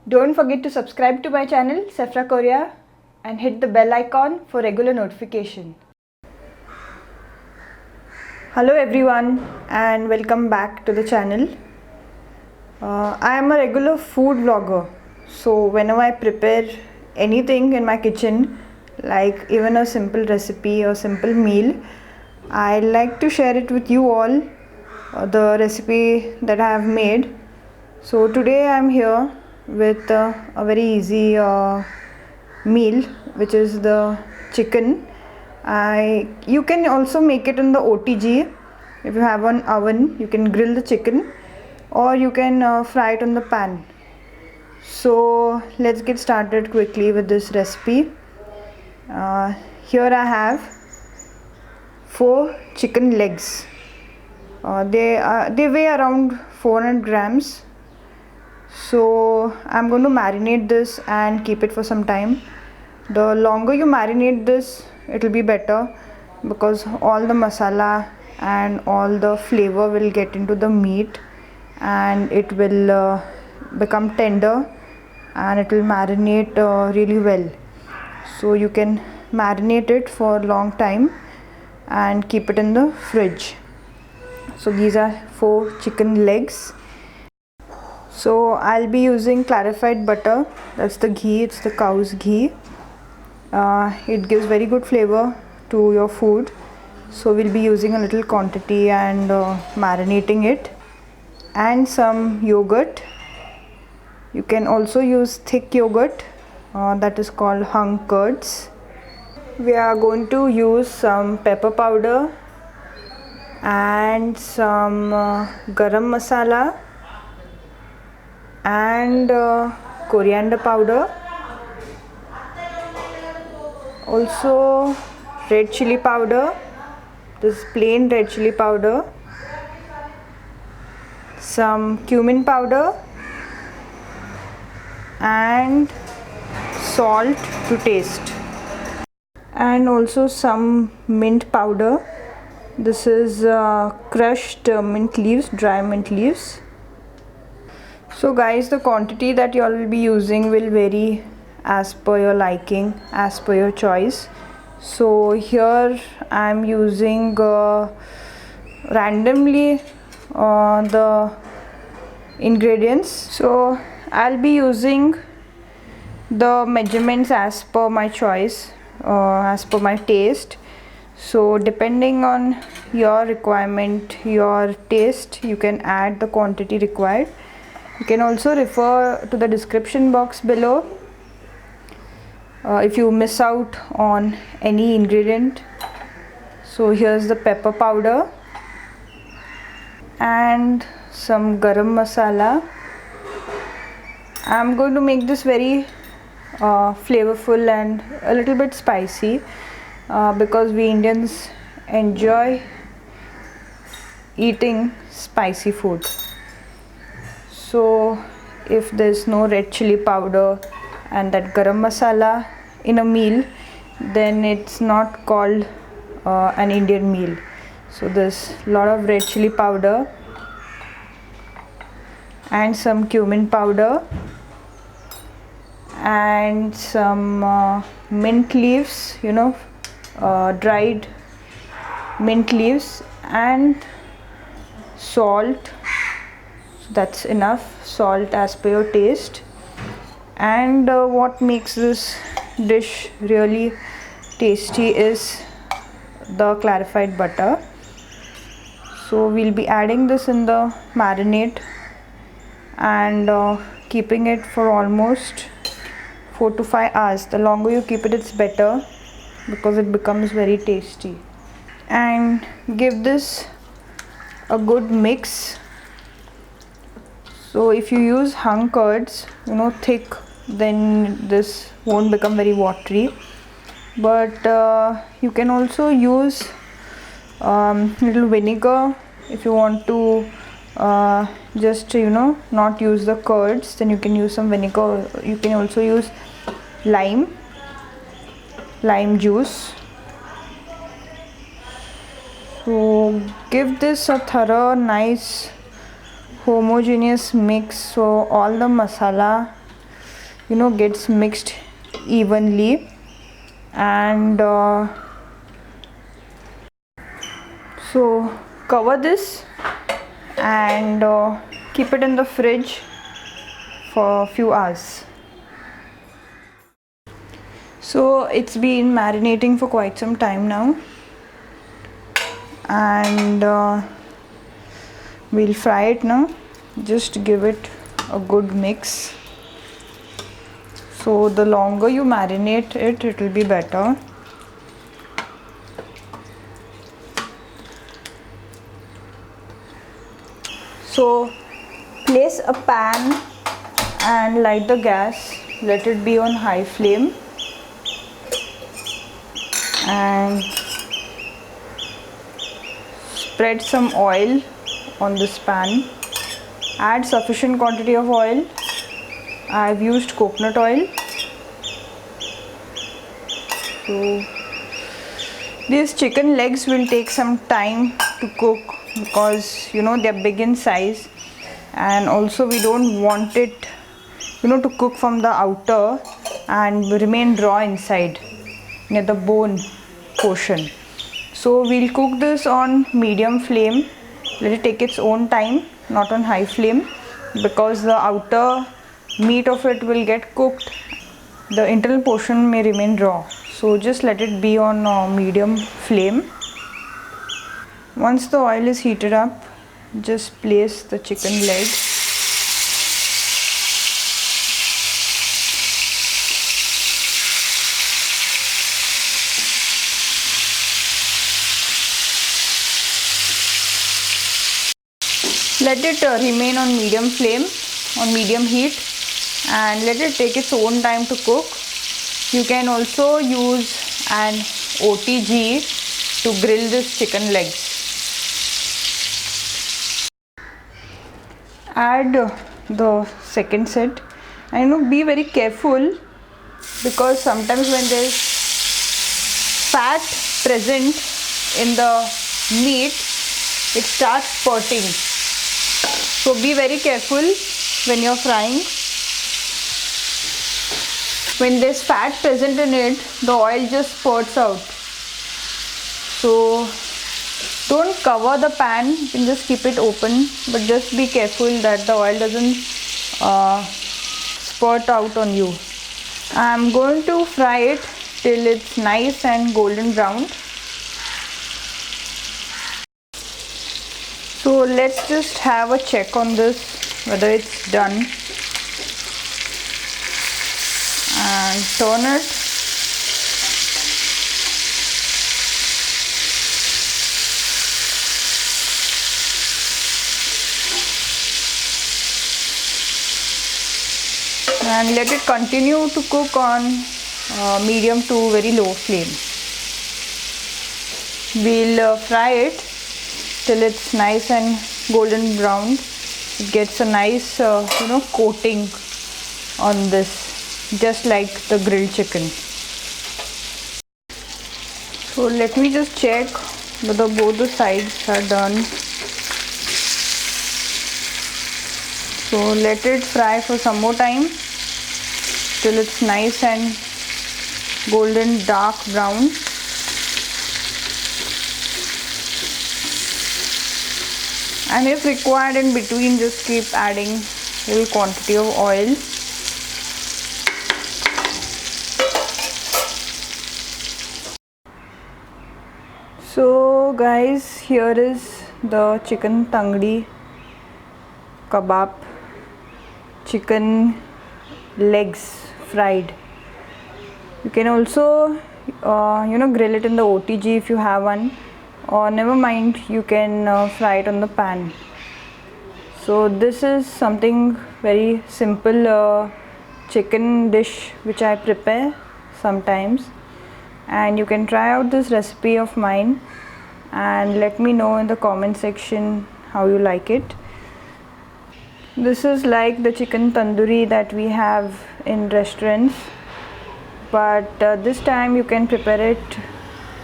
Don't forget to subscribe to my channel Safra Korea and hit the bell icon for regular notification. Hello everyone and welcome back to the channel. I am a regular food vlogger, so whenever I prepare anything in my kitchen, like even a simple recipe or simple meal, I like to share it with you all, the recipe that I have made. So today I am here with a very easy meal, which is the chicken. You can also make it in the OTG. If you have an oven, you can grill the chicken, or you can fry it on the pan. So let's get started quickly with this recipe. Here I have 4 chicken legs. They weigh around 400 grams. So I'm going to marinate this and keep it for some time. The longer you marinate this, it will be better, because all the masala and all the flavor will get into the meat and it will become tender and it will marinate really well. So you can marinate it for a long time and keep it in the fridge. So these are 4 chicken legs. So I'll be using clarified butter. That's the ghee, it's the cow's ghee. It gives very good flavor to your food. So we'll be using a little quantity and marinating it. And some yogurt. You can also use thick yogurt, that is called hung curds. We are going to use some pepper powder and some garam masala and coriander powder, also red chilli powder, this plain red chilli powder, some cumin powder and salt to taste, and also some mint powder. This is crushed mint leaves, dry mint leaves. So guys, the quantity that you all will be using will vary as per your liking, as per your choice. So here I am using randomly the ingredients. So I'll be using the measurements as per my choice, as per my taste. So depending on your requirement, your taste, you can add the quantity required. You can also refer to the description box below if you miss out on any ingredient. So here's the pepper powder and some garam masala. I'm going to make this very flavorful and a little bit spicy, because we Indians enjoy eating spicy food. So if there's no red chili powder and that garam masala in a meal, then it's not called an Indian meal. So there's a lot of red chili powder and some cumin powder and some mint leaves, dried mint leaves, and salt. That's enough salt as per your taste. And what makes this dish really tasty is the clarified butter. So we'll be adding this in the marinade and keeping it for almost 4 to 5 hours. The longer you keep it, it's better, because it becomes very tasty. And give this a good mix. So if you use hung curds, thick, then this won't become very watery. But you can also use little vinegar if you want to just not use the curds. Then you can use some vinegar. You can also use lime juice. So give this a thorough, nice, homogeneous mix, so all the masala gets mixed evenly. And so cover this and keep it in the fridge for a few hours. So it's been marinating for quite some time now, and we'll fry it now. Just give it a good mix. So the longer you marinate it, it will be better. So place a pan and light the gas. Let it be on high flame and spread some oil on this pan. Add sufficient quantity of oil. I've used coconut oil. So these chicken legs will take some time to cook because they're big in size, and also we don't want it to cook from the outer and remain raw inside near the bone portion. So we'll cook this on medium flame. Let it take its own time, not on high flame, because the outer meat of it will get cooked. The internal portion may remain raw. So just let it be on medium flame. Once the oil is heated up, just place the chicken leg. Let it remain on medium flame, on medium heat, and let it take its own time to cook. You can also use an OTG to grill this chicken legs. Add the second set, and be very careful, because sometimes when there is fat present in the meat, it starts spurting. So be very careful when you're frying. When there's fat present in it, the oil just spurts out. So don't cover the pan, you can just keep it open, but just be careful that the oil doesn't spurt out on you. I'm going to fry it till it's nice and golden brown. So let's just have a check on this, whether it's done, and turn it. And let it continue to cook on medium to very low flame. We'll fry it till it's nice and golden brown. It gets a nice coating on this, just like the grilled chicken. So let me just check whether both the sides are done. So let it fry for some more time till it's nice and golden dark brown. And if required, in between, just keep adding a little quantity of oil. So guys, here is the chicken tangdi kebab, chicken legs fried. You can also grill it in the OTG if you have one, or never mind, you can fry it on the pan. So this is something very simple chicken dish which I prepare sometimes, and you can try out this recipe of mine and let me know in the comment section how you like it. This is like the chicken tandoori that we have in restaurants, but this time you can prepare it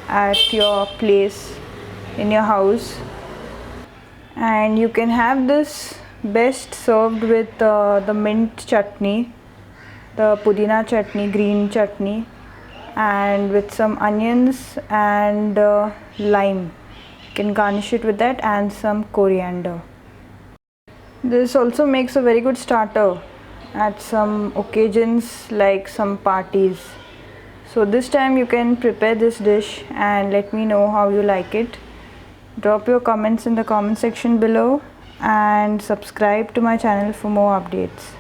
at your place, in your house, and you can have this best served with the mint chutney the pudina chutney, green chutney, and with some onions and lime. You can garnish it with that and some coriander. This also makes a very good starter at some occasions like some parties. So this time you can prepare this dish and let me know how you like it. Drop your comments in the comment section below and subscribe to my channel for more updates.